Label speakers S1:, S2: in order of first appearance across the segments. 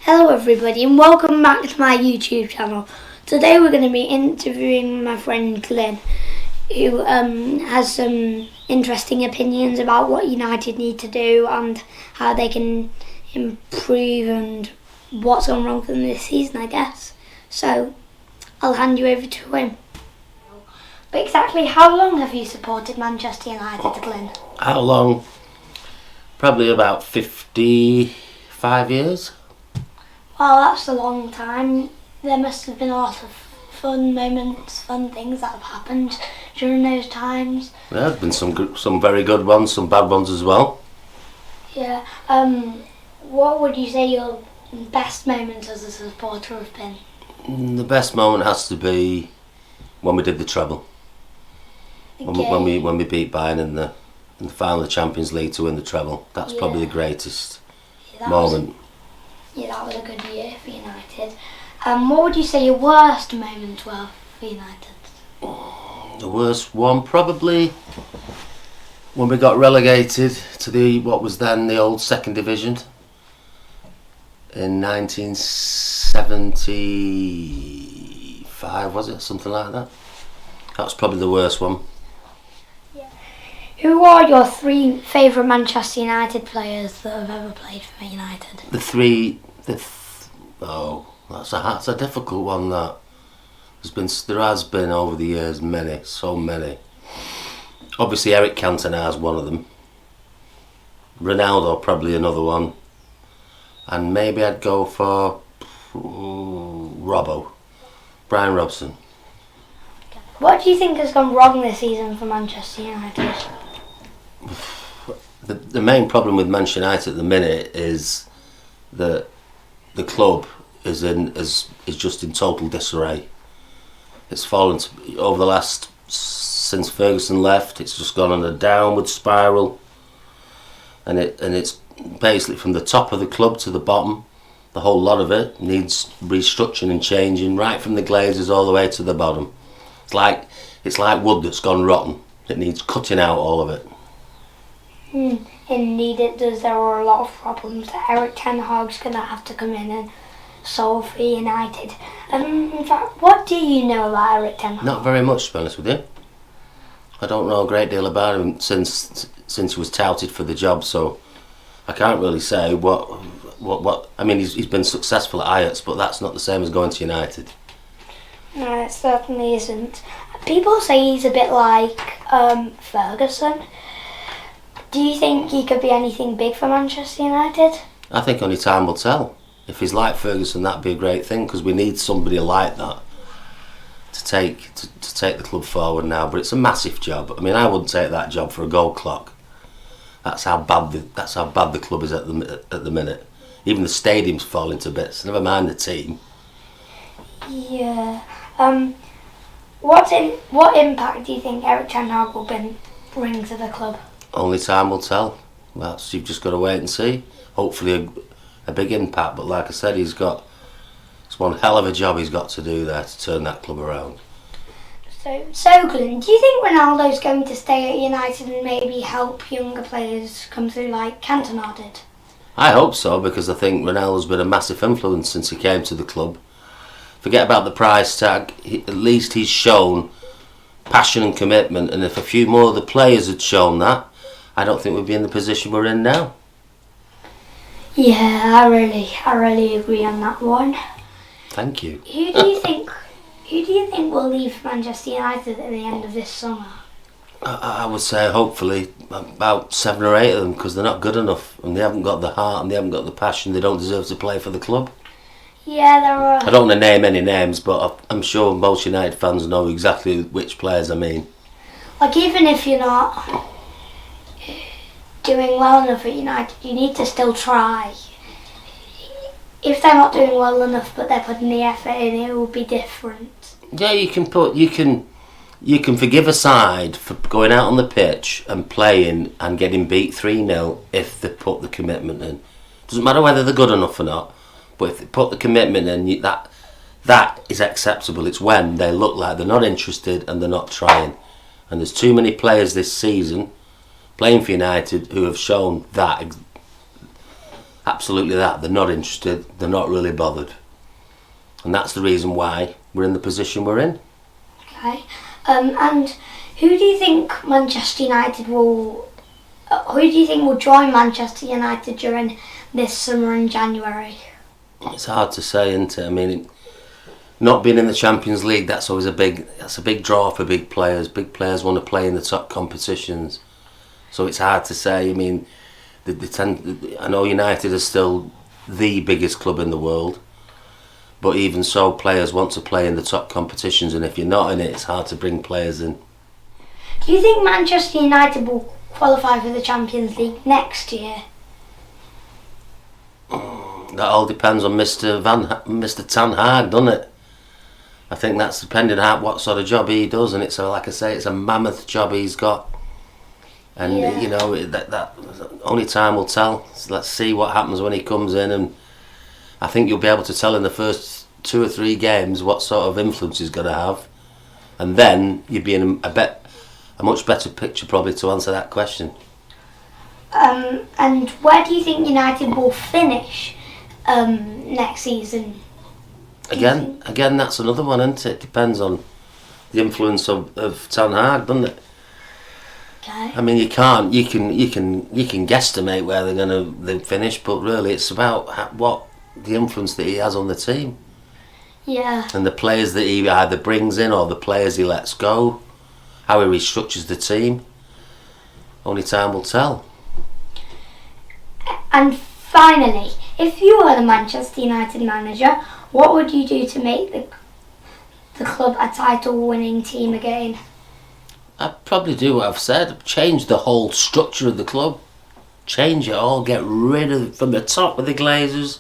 S1: Hello everybody and welcome back to my YouTube channel. Today we're going to be interviewing my friend Glyn, who has some interesting opinions about what United need to do and how they can improve and what's gone wrong for them this season, I guess. So I'll hand you over to him. But exactly how long have you supported Manchester United, Glyn?
S2: How long? Probably about 55 years.
S1: Well, that's a long time. There must have been a lot of fun moments, fun things that have happened during those times.
S2: Yeah, there's been some very good ones, some bad ones as well.
S1: Yeah. What would you say your best moments as a supporter have been?
S2: The best moment has to be when we did the treble.
S1: Okay.
S2: When we beat Bayern in the final of the Champions League to win the treble. That's probably the greatest moment.
S1: That was a good year for United. What would you say your worst moments were for United?
S2: The worst one probably when we got relegated to what was then the old second division in 1975, was it? Something like that. That was probably the worst one.
S1: Yeah. Who are your three favourite Manchester United players that have ever played for United?
S2: That's a difficult one. There has been over the years so many. Obviously, Eric Cantona is one of them. Ronaldo probably another one, and maybe I'd go for Brian Robson.
S1: What do you think has gone wrong this season for Manchester United?
S2: The main problem with Manchester United at the minute is that the club is just in total disarray. It's fallen over the last, since Ferguson left, it's just gone on a downward spiral, and it's basically from the top of the club to the bottom. The whole lot of it needs restructuring and changing, right from the Glazers all the way to the bottom. It's like wood that's gone rotten. It needs cutting out, all of it.
S1: Indeed it does. There are a lot of problems that Eric Ten Hag's going to have to come in and solve for United. In fact, what do you know about Eric Ten Hag?
S2: Not very much, to be honest with you. I don't know a great deal about him since he was touted for the job, so I can't really say what. I mean, he's been successful at Ajax, but that's not the same as going to United.
S1: No, it certainly isn't. People say he's a bit like Ferguson. Do you think he could be anything big for Manchester United?
S2: I think only time will tell. If he's like Ferguson, that'd be a great thing, because we need somebody like that to take the club forward now. But it's a massive job. I mean, I wouldn't take that job for a gold clock. That's how bad the club is at the minute. Even the stadium's falling to bits. Never mind the team.
S1: Yeah. What impact do you think Eric Ten Hag will bring to the club?
S2: Only time will tell. You've just got to wait and see. Hopefully a big impact, but like I said, it's one hell of a job he's got to do there to turn that club around.
S1: So Glyn, do you think Ronaldo's going to stay at United and maybe help younger players come through like Cantona did?
S2: I hope so, because I think Ronaldo's been a massive influence since he came to the club. Forget about the price tag, at least he's shown passion and commitment, and if a few more of the players had shown that, I don't think we'd be in the position we're in now.
S1: Yeah, I really agree on that one.
S2: Thank you.
S1: Who do you think will leave Manchester United at the end of this summer?
S2: I would say hopefully about 7 or 8 of them, because they're not good enough and they haven't got the heart and they haven't got the passion. They don't deserve to play for the club.
S1: Yeah, there are.
S2: I don't want to name any names, but I'm sure most United fans know exactly which players I mean.
S1: Like, even if you're not doing well enough at United, you need to still try. If they're not doing well enough but they're putting the effort in, it will be different.
S2: Yeah, you can forgive a side for going out on the pitch and playing and getting beat 3-0 if they put the commitment in. Doesn't matter whether they're good enough or not, but if they put the commitment in, that is acceptable. It's when they look like they're not interested and they're not trying. And there's too many players this season playing for United who have shown that absolutely that. They're not interested. They're not really bothered. And that's the reason why we're in the position we're in.
S1: Okay. And who do you think Manchester United will... who do you think will join Manchester United during this summer in January?
S2: It's hard to say, isn't it? I mean, not being in the Champions League, that's always a big draw for big players. Big players want to play in the top competitions. So it's hard to say. I mean, I know United are still the biggest club in the world. But even so, players want to play in the top competitions, and if you're not in it, it's hard to bring players in.
S1: Do you think Manchester United will qualify for the Champions League next year?
S2: That all depends on Mr. Ten Hag, doesn't it? I think that's depending on what sort of job he does, and it's like I say, it's a mammoth job he's got, and you know that only time will tell. So let's see what happens when he comes in, and I think you'll be able to tell in the first 2 or 3 games what sort of influence he's going to have, and then you'd be in a much better picture probably to answer that question.
S1: And where do you think United will finish next season?
S2: Again, that's another one, isn't it? It depends on the influence of Ten Hag, doesn't it?
S1: Okay.
S2: I mean, you can guesstimate where they're going to finish, but really, it's about what the influence that he has on the team.
S1: Yeah.
S2: And the players that he either brings in or the players he lets go, how he restructures the team. Only time will tell.
S1: And finally, if you were the Manchester United manager, what would you do to make the club a title-winning team again?
S2: I'd probably do what I've said. Change the whole structure of the club. Change it all. Get rid of, from the top of the Glazers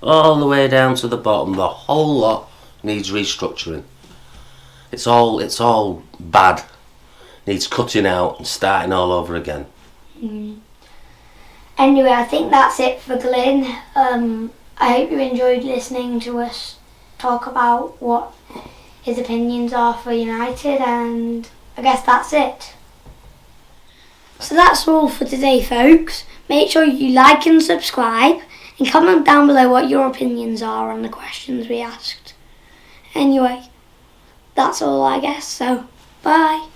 S2: all the way down to the bottom. The whole lot needs restructuring. It's all bad. Needs cutting out and starting all over again.
S1: Anyway, I think that's it for Glyn. I hope you enjoyed listening to us talk about what his opinions are for United, and I guess that's it. So that's all for today, folks. Make sure you like and subscribe, and comment down below what your opinions are on the questions we asked. Anyway, that's all I guess, so bye.